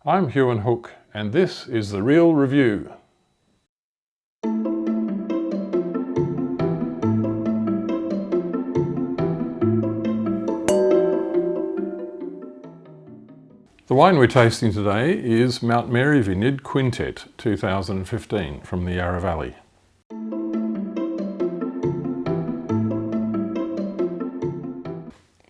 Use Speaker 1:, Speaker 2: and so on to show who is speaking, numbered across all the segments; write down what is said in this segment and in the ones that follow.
Speaker 1: I'm Huon Hooke, and this is The Real Review. The wine we're tasting today is Mount Mary Vineyard Quintet 2015 from the Yarra Valley.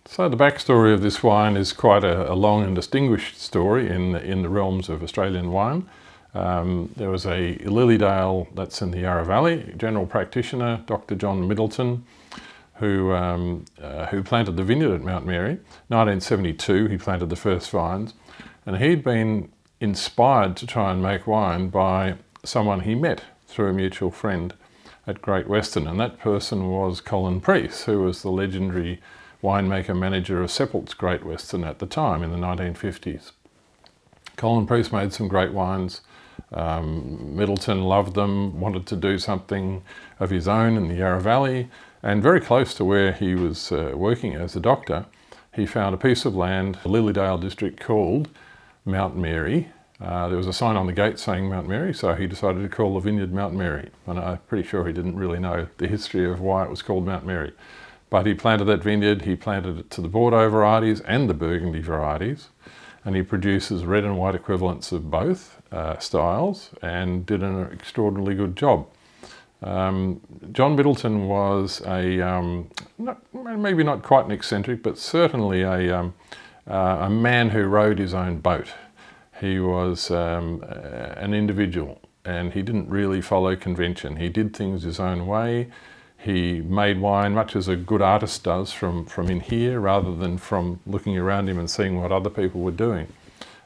Speaker 1: So the backstory of this wine is quite a long and distinguished story in the realms of Australian wine. There was a Lilydale, that's in the Yarra Valley, general practitioner, Dr. John Middleton, who planted the vineyard at Mount Mary. 1972 he planted the first vines, and he'd been inspired to try and make wine by someone he met through a mutual friend at Great Western, and that person was Colin Preece, who was the legendary winemaker manager of Seppelt's Great Western at the time in the 1950s. Colin Preece made some great wines. Middleton loved them, wanted to do something of his own in the Yarra Valley, and very close to where he was working as a doctor, he found a piece of land, the Lilydale district, called Mount Mary. There was a sign on the gate saying Mount Mary, so he decided to call the vineyard Mount Mary. And I'm pretty sure he didn't really know the history of why it was called Mount Mary. But he planted that vineyard, he planted it to the Bordeaux varieties and the Burgundy varieties, and he produces red and white equivalents of both styles and did an extraordinarily good job. John Middleton was maybe not quite an eccentric, but certainly a man who rowed his own boat. He was an individual, and he didn't really follow convention. He did things his own way. He made wine much as a good artist does from in here, rather than from looking around him and seeing what other people were doing.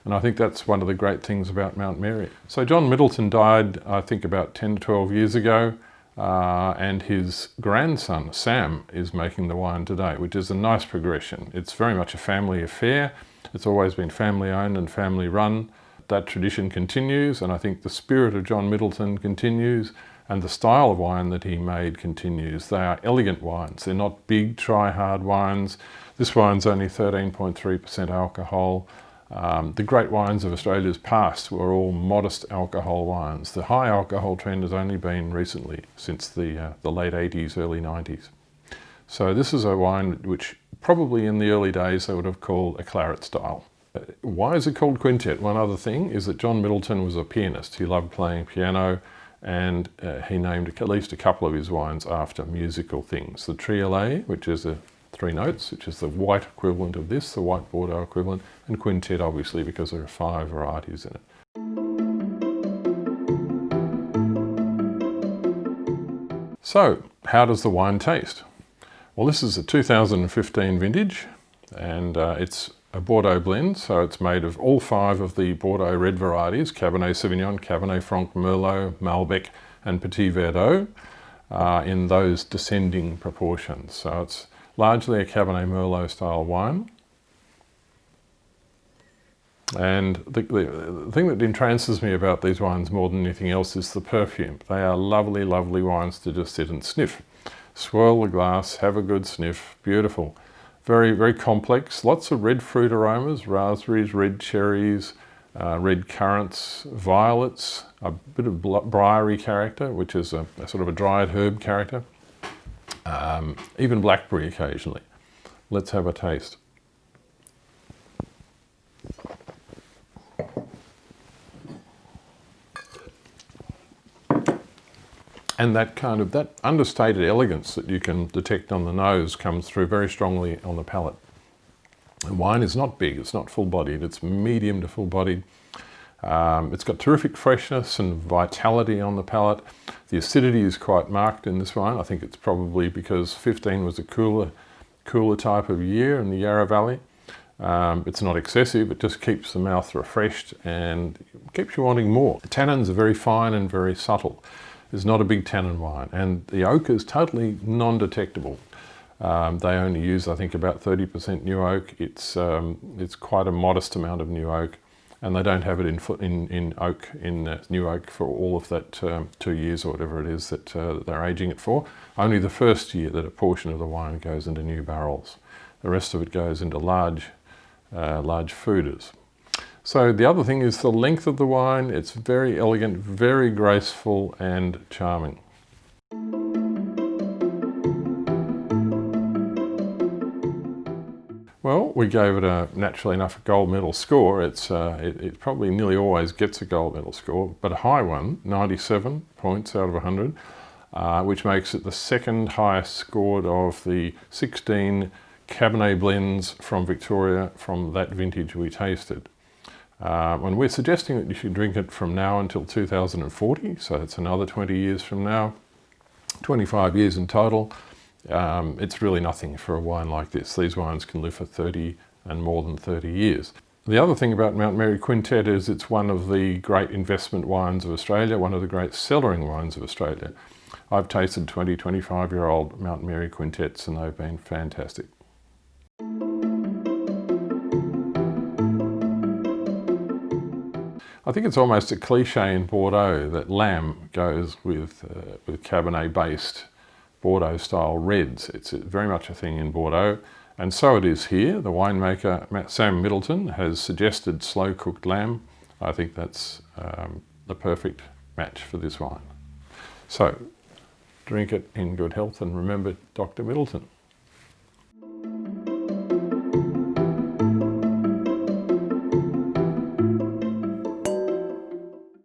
Speaker 1: And I think that's one of the great things about Mount Mary. So John Middleton died, I think, about 10 to 12 years ago, and his grandson, Sam, is making the wine today, which is a nice progression. It's very much a family affair. It's always been family owned and family run. That tradition continues, and I think the spirit of John Middleton continues, and the style of wine that he made continues. They are elegant wines. They're not big, try-hard wines. This wine's only 13.3% alcohol. The great wines of Australia's past were all modest alcohol wines. The high alcohol trend has only been recently, since the late 80s, early 90s. So this is a wine which probably in the early days they would have called a claret style. Why is it called Quintet? One other thing is that John Middleton was a pianist. He loved playing piano, and he named at least a couple of his wines after musical things. The Triolet, which is the 3 notes, which is the white equivalent of this, the white Bordeaux equivalent, and Quintet, obviously, because there are 5 varieties in it. So, how does the wine taste? Well, this is a 2015 vintage, and it's a Bordeaux blend, so it's made of all 5 of the Bordeaux red varieties: Cabernet Sauvignon, Cabernet Franc, Merlot, Malbec, and Petit Verdot, in those descending proportions. So it's largely a Cabernet Merlot style wine. And the thing that entrances me about these wines more than anything else is the perfume. They are lovely, lovely wines to just sit and sniff. Swirl the glass, have a good sniff, beautiful. Very, very complex, lots of red fruit aromas, raspberries, red cherries, red currants, violets, a bit of briary character, which is a sort of a dried herb character, even blackberry occasionally. Let's have a taste. And that understated elegance that you can detect on the nose comes through very strongly on the palate. The wine is not big, it's not full-bodied, it's medium to full-bodied. It's got terrific freshness and vitality on the palate. The acidity is quite marked in this wine. I think it's probably because 15 was a cooler type of year in the Yarra Valley. It's not excessive, it just keeps the mouth refreshed and keeps you wanting more. The tannins are very fine and very subtle. It's not a big tannin wine, and the oak is totally non-detectable. They only use, I think, about 30% new oak. It's quite a modest amount of new oak, and they don't have it in new oak for all of that 2 years or whatever it is that they're aging it for. Only the first year that a portion of the wine goes into new barrels. The rest of it goes into large foeders. So the other thing is the length of the wine. It's very elegant, very graceful and charming. Well, we gave it naturally enough a gold medal score. It probably nearly always gets a gold medal score, but a high one, 97 points out of 100, which makes it the second highest scored of the 16 Cabernet blends from Victoria from that vintage we tasted. And we're suggesting that you should drink it from now until 2040, so it's another 20 years from now, 25 years in total. It's really nothing for a wine like this. These wines can live for 30 and more than 30 years. The other thing about Mount Mary Quintet is it's one of the great investment wines of Australia, one of the great cellaring wines of Australia. I've tasted 20, 25-year-old Mount Mary Quintets and they've been fantastic. I think it's almost a cliche in Bordeaux that lamb goes with Cabernet-based Bordeaux-style reds. It's very much a thing in Bordeaux, and so it is here. The winemaker Sam Middleton has suggested slow-cooked lamb. I think that's the perfect match for this wine. So, drink it in good health and remember Dr. Middleton.